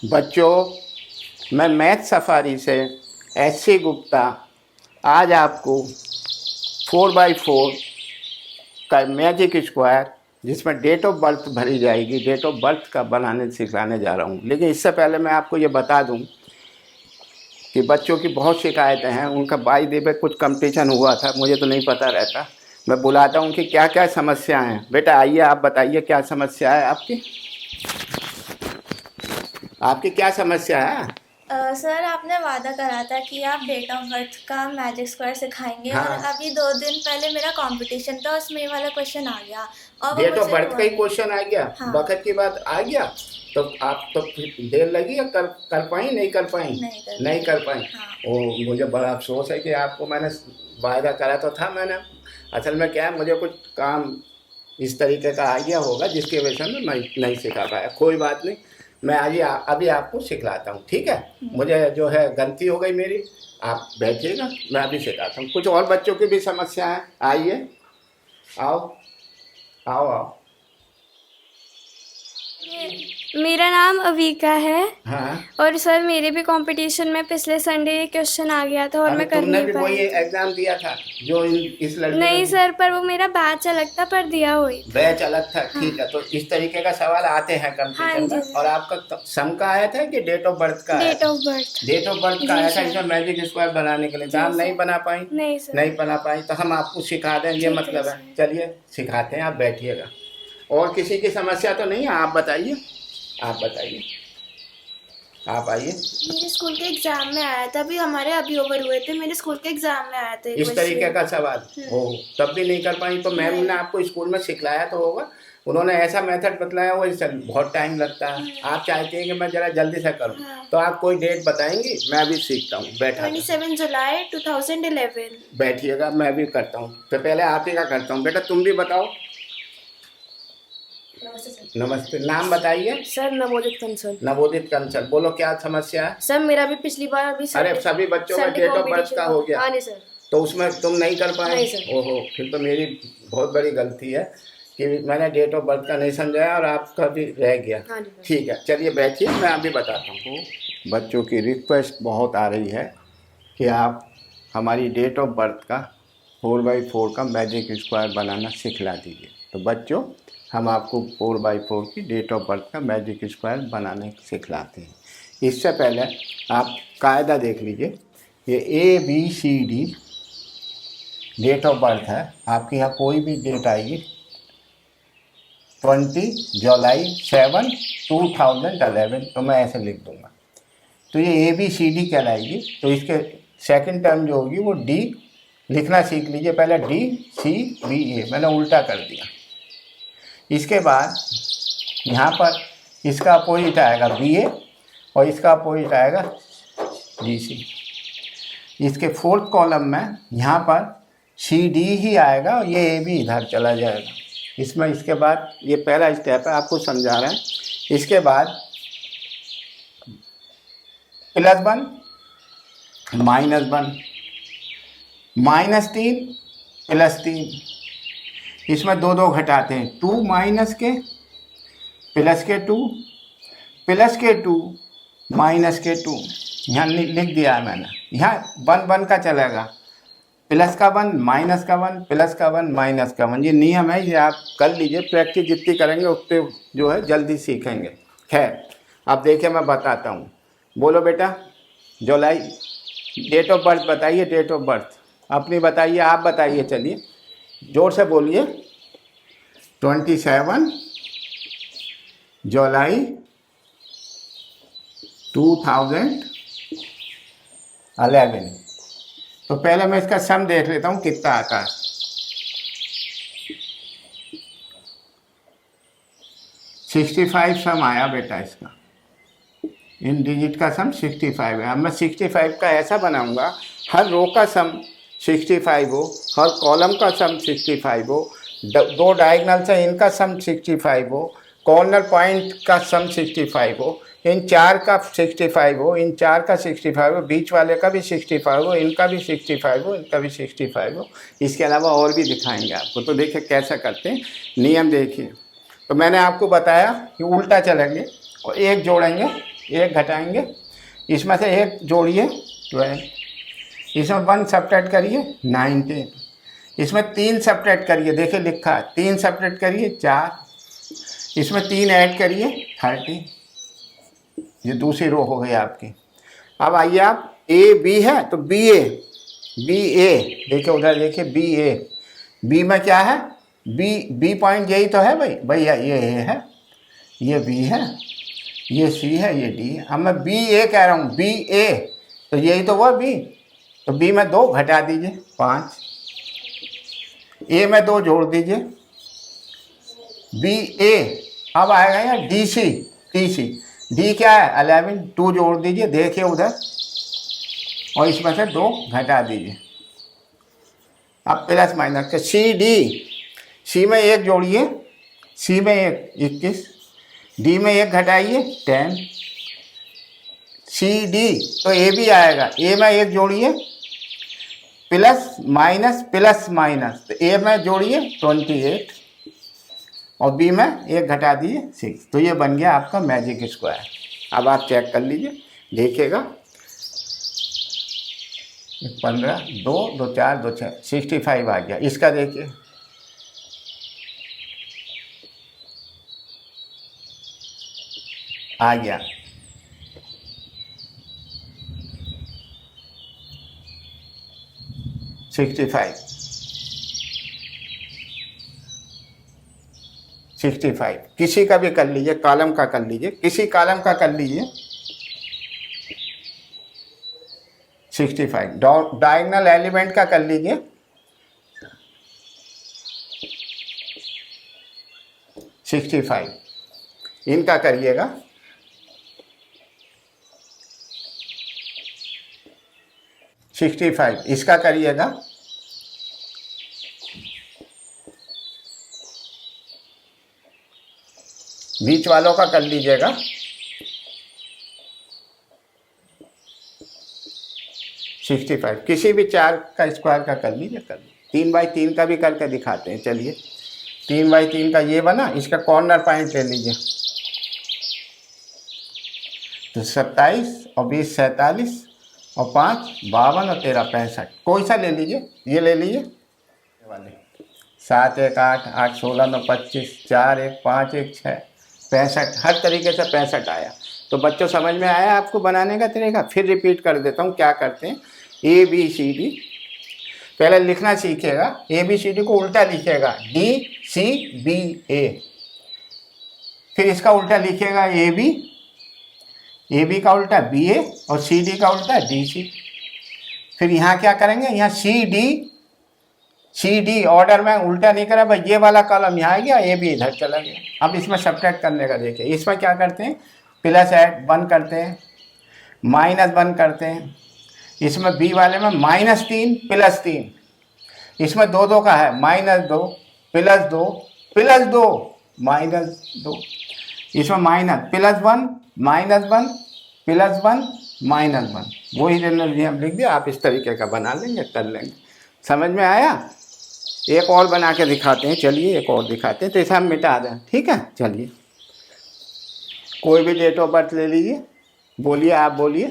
बच्चों, मैं math safari से एस.सी. गुप्ता आज आपको 4x4 का मैजिक स्क्वायर, जिसमें डेट ऑफ बर्थ भरी जाएगी, डेट ऑफ बर्थ का बनाने सिखाने जा रहा हूँ। लेकिन इससे पहले मैं आपको ये बता दूँ कि बच्चों की बहुत शिकायतें हैं। उनका बाई द वे कुछ कंपटीशन हुआ था, मुझे तो नहीं पता रहता। मैं बुलाता हूँ कि क्या क्या समस्याएं हैं। बेटा आइए, आप बताइए क्या समस्या है आपकी। आपकी क्या समस्या है? सर, आपने वादा करा था कि आप डेट ऑफ बर्थ का मैजिक स्क्वायर सिखाएंगे। और हाँ, अभी 2 दिन पहले मेरा कंपटीशन था, उसमें ये वाला क्वेश्चन आ गया और वो डेट ऑफ मुझे बर्थ हुआ का ही नहीं। क्वेश्चन आ गया, हाँ। वक्त की बात आ गया। तो आप तो फिर देर लगी, या कर पाई, नहीं कर पाई? नहीं कर नहीं पाई। कर पाई। हाँ। ओ, मुझे बड़ा अफसोस है कि आपको मैंने वायदा करा तो था मैंने। असल में क्या है, मुझे कुछ काम इस तरीके का आ गया होगा जिसकी वजह से मैं नहीं सिखा पाया। कोई बात नहीं, मैं आज ही अभी आपको सिखलाता हूँ, ठीक है? मुझे जो है गलती हो गई मेरी, आप बैठिएगा, मैं अभी सिखाता हूँ। कुछ और बच्चों की भी समस्या है, आइए, आओ आओ आओ। मेरा नाम अविका है। हाँ, और सर, मेरे भी कंपटीशन में पिछले संडे ये क्वेश्चन आ गया था और अरे मैं कर तुमने नहीं भी वही पाई थी। एग्जाम दिया था जो इस लड़के ने नहीं दिया? सर, पर वो मेरा बैच अलग था, पर दिया हुई था। बैच अलग था, हाँ। ठीक है। तो इस तरीके का सवाल आते हैं हाँ कंपटीशन जी में। और सर। आपका सम का आया था कि डेट ऑफ बर्थ का आया डेट था? Of birth. Date of birth का जी आया था, सर। इसमें मैजिक स्क्वायर बनाने के लिए तो जी आप नहीं सर। बना पाई। नहीं सर। नहीं बना पाई तो हम आपको सिखा दें, ये ठीक है मतलब है। सर। चलिए सिखाते हैं, आप बैठिएगा। और किसी की समस्या तो नहीं है? आप बताइए, आप बताइए, आप आइए। मेरे स्कूल के एग्जाम में आया था, अभी हमारे अभी ओवर हुए थे, मेरे स्कूल के एग्जाम में आया था इस तरीके क्वेश्चन। का सवाल हो, तब भी नहीं कर पाई? तो मैम ने नहीं। आपको स्कूल में सिखलाया तो होगा, उन्होंने ऐसा मेथड बतलाया हो, इससे बहुत टाइम लगता है। आप चाहते हैं कि मैं ज़रा जल्दी से करूं, हाँ। तो आप कोई डेट बताएंगी, मैं अभी सीखता हूँ। बैठा था, 27 जुलाई 2011। बैठिएगा, मैं भी करता हूँ। तो पहले आप ही का करता हूँ। बेटा तुम भी बताओ। नमस्ते सर। नमस्ते, नाम बताइए। सर, नवोदित कंसल। नवोदित कंसल, बोलो क्या समस्या है? सर, मेरा भी पिछली बार अभी अरे संडे सभी बच्चों का Sunday date of birth competition का हुआ हो था। गया, हाँ नहीं सर। तो उसमें तुम नहीं कर पाए? नहीं सर। ओहो, फिर तो मेरी बहुत बड़ी गलती है कि मैंने डेट ऑफ बर्थ का नहीं समझाया और आपका भी रह गया। हाँ जी सर। ठीक है, चलिए बैठिए, मैं अभी बताता हूँ। बच्चों की रिक्वेस्ट बहुत आ रही है कि आप हमारी डेट ऑफ बर्थ का 4x4 का मैजिक स्क्वायर बनाना सिखला दीजिए। तो बच्चों, हम आपको 4x4 की डेट ऑफ बर्थ का मैजिक स्क्वायर बनाने सिखलाते हैं। इससे पहले आप कायदा देख लीजिए। ये ABCD डेट ऑफ बर्थ है आपके यहाँ। कोई भी डेट आएगी 20 जुलाई 7 2011, तो मैं ऐसे लिख दूंगा, तो ये ABCD कहलाएगी। तो इसके सेकंड टर्म जो होगी वो D लिखना सीख लीजिए। पहले DCBA, मैंने उल्टा कर दिया। इसके बाद यहाँ पर इसका अपोजिट आएगा BA और इसका अपोजिट आएगा DC। इसके फोर्थ कॉलम में यहाँ पर CD ही आएगा और ये AB इधर चला जाएगा। इसमें इसके बाद ये पहला स्टेप है, आपको समझा रहे हैं। इसके बाद +1 -1 -3 +3, इसमें दो दो घटाते हैं। 2 माइनस के प्लस के 2 प्लस के 2 माइनस के 2, यहाँ लिख दिया है मैंने। यहाँ 1 1 का चलेगा, प्लस का 1 माइनस का 1 प्लस का 1 माइनस का 1। ये नियम है, ये आप कर लीजिए। प्रैक्टिस जितनी करेंगे उतने जो है जल्दी सीखेंगे। खैर, अब देखिए मैं बताता हूँ। बोलो बेटा, जुलाई डेट ऑफ बर्थ बताइए। डेट ऑफ बर्थ अपनी बताइए, आप बताइए, चलिए जोर से बोलिए। 27 जुलाई 2011। तो पहले मैं इसका सम देख लेता हूँ कितना आता है। 65 सम आया बेटा इसका। इन डिजिट का सम 65 है। अब मैं 65 का ऐसा बनाऊंगा, हर रो का सम 65 हो, हर कॉलम का सम 65 हो, दो डायगोनल से इनका सम 65 हो, कॉर्नर पॉइंट का सम 65 हो, इन चार का 65 हो, इन चार का 65 हो, बीच वाले का भी 65 हो, इनका भी 65 हो, इनका भी 65 हो। इसके अलावा और भी दिखाएंगे आपको। तो देखिए कैसा करते हैं, नियम देखिए। तो मैंने आपको बताया कि उल्टा चलेंगे और एक जोड़ेंगे एक घटाएंगे, इसमें से एक जोड़िए 12, इसमें 1 सब्ट्रैक्ट करिए 19, इसमें 3 सब्ट्रैक्ट करिए, देखिए लिखा है 3 सब्ट्रैक्ट करिए 4, इसमें 3 ऐड करिए 30। ये दूसरी रो हो गई आपकी। अब आइए आप ए बी है तो बी ए देखिए उधर देखिए बी में क्या है, बी पॉइंट यही तो है भाई, भैया ये ए है, ये बी है, ये सी है, ये डी है। अब मैं बी ए कह रहा हूँ, बी ए तो यही तो वो बी, तो बी में 2 घटा दीजिए 5, ए में 2 जोड़ दीजिए बी ए। अब आएगा यहाँ डी सी, डी क्या है 11, 2 जोड़ दीजिए, देखिए उधर, और इसमें से 2 घटा दीजिए। अब प्लस माइनस के सी में 1 जोड़िए, सी में 1 21, डी में 1 घटाइए 10, सी डी तो ए भी आएगा, ए में 1 जोड़िए, प्लस माइनस तो ए में जोड़िए 28 और बी में 1 घटा दिए 6। तो ये बन गया आपका मैजिक स्क्वायर। अब आप चेक कर लीजिए, देखिएगा 15, 2 2 4 2 6 65 आ गया। इसका देखिए आ गया 65। किसी का भी कर लीजिए, कॉलम का कर लीजिए, किसी कॉलम का कर लीजिए 65। डायगोनल एलिमेंट का कर लीजिए 65। इनका करिएगा 65। इसका करिएगा 20 वालों का कर लीजिएगा 65। किसी भी 4 का स्क्वायर का कर लीजिए, 3 बाई 3 का भी करके दिखाते हैं। चलिए 3 बाई 3 का ये बना, इसका कॉर्नर पॉइंट ले लीजिए तो 27 और 20 47 और 5 52 और 13 65। कोई सा ले लीजिए, ये ले लीजिए वाले 7 1 8 8 16 9 25 4 1 5 1 6 65। हर तरीके से 65 आया। तो बच्चों समझ में आया आपको बनाने का तरीका? फिर रिपीट कर देता हूँ क्या करते हैं। ए बी सी डी पहले लिखना सीखेगा, ए बी सी डी को उल्टा लिखेगा डी सी बी ए, फिर इसका उल्टा लिखेगा ए बी का उल्टा बी ए और सी डी का उल्टा डी सी। फिर यहाँ क्या करेंगे, यहाँ सी डी ऑर्डर में उल्टा नहीं करा भाई, ये वाला कॉलम यहाँ आ गया, ए बी इधर चला गया। अब इसमें सब्ट्रैक्ट करने का देखिए, इसमें क्या करते हैं, प्लस ऐड 1 करते हैं, माइनस 1 करते हैं। इसमें बी वाले में -3 +3, इसमें 2 2 का है -2 +2 +2 -2, इसमें माइनस +1 -1 +1 -1, वही जनरल हम लिख दिया। आप इस तरीके का बना लेंगे, कर लेंगे। समझ में आया? एक और बना के दिखाते हैं, चलिए एक और दिखाते हैं, तो इसे हम मिटा दें, ठीक है। चलिए कोई भी डेट ऑफ बर्थ ले लीजिए, बोलिए, आप बोलिए,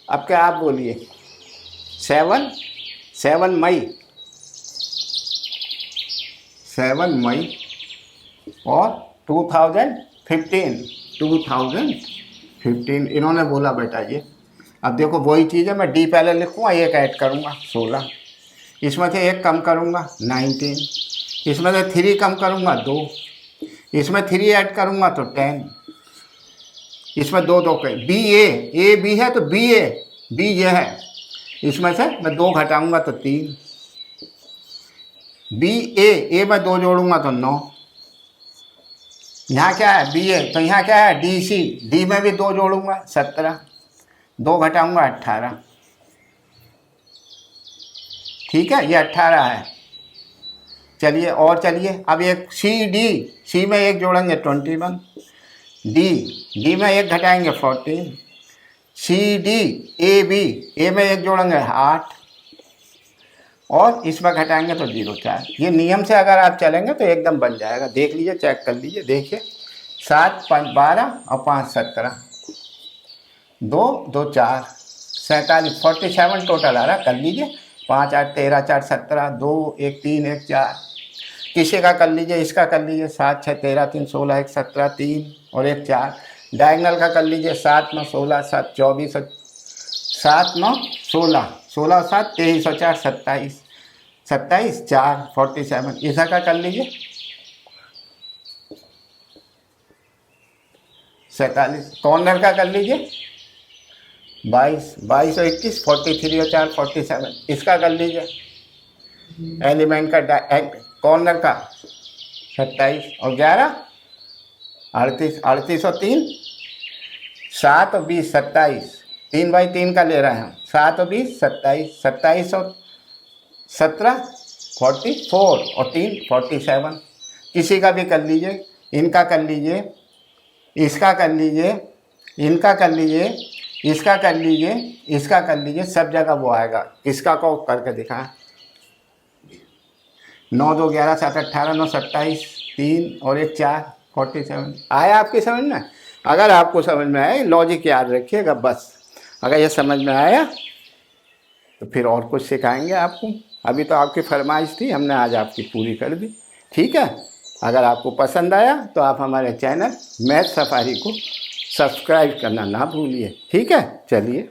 अब क्या आप बोलिए, 7 मई और 2015 इन्होंने बोला बेटा ये। अब देखो वही चीज़ है, मैं डी पहले लिखूँगा, एक ऐड करूँगा 16, इसमें से 1 कम करूँगा 19, इसमें से 3 कम करूँगा 2, इसमें 3 ऐड करूँगा तो 10, इसमें 2 2 के बी ए बी है तो बी ये है, इसमें से मैं 2 घटाऊँगा तो 3, बी ए में 2 जोड़ूँगा तो 9। यहाँ क्या है बी ए, तो यहाँ क्या है डी सी, डी में भी 2 जोड़ूँगा 17, 2 घटाऊँगा 18, ठीक है, ये 18 है। चलिए और चलिए, अब एक सी में 1 जोड़ेंगे 21, डी में 1 घटाएंगे 14, सी डी ए में 1 जोड़ेंगे 8 और इसमें घटाएंगे तो 0 4। ये नियम से अगर आप चलेंगे तो एकदम बन जाएगा। देख लीजिए, चेक कर लीजिए, देखिए 7 5 12 और 5 17, 2 2 4 47 47 टोटल आ रहा, कर लीजिए। 5 8 13 4 17 2 1 3 1 4। किसी का कर लीजिए, इसका कर लीजिए। 7 6 13 3 16 1 17 3 और 1 4। डायगनल का कर लीजिए। 7 9 16 7 24 7 9 16 16 7 23 और 4 27 27 4 47। इसका का कर लीजिए। 47। कॉर्नर का कर लीजिए। 22 22 और 21 43 और 4 47। इसका कर लीजिए। एलिमेंट का कॉर्नर का 27 और 11 38 38 और 3 7 और 20 27। 3 बाई 3 का ले रहे हैं हम। 7 और 20 27 27 और 17 44 और 3 47। किसी का भी कर लीजिए। इनका कर लीजिए, इसका कर लीजिए, इनका कर लीजिए, इसका कर लीजिए, इसका कर लीजिए। सब जगह वो आएगा। किसका को करके दिखाएं। 9 2 11 7 18 9 27 3 और 1 4 47। आया आपकी समझ में? अगर आपको समझ में आए, लॉजिक याद रखिएगा बस। अगर ये समझ में आया तो फिर और कुछ सिखाएंगे आपको। अभी तो आपकी फरमाइश थी, हमने आज आपकी पूरी कर दी। ठीक है, अगर आपको पसंद आया तो आप हमारे चैनल मैथ सफारी को सब्सक्राइब करना ना भूलिए। ठीक है, चलिए।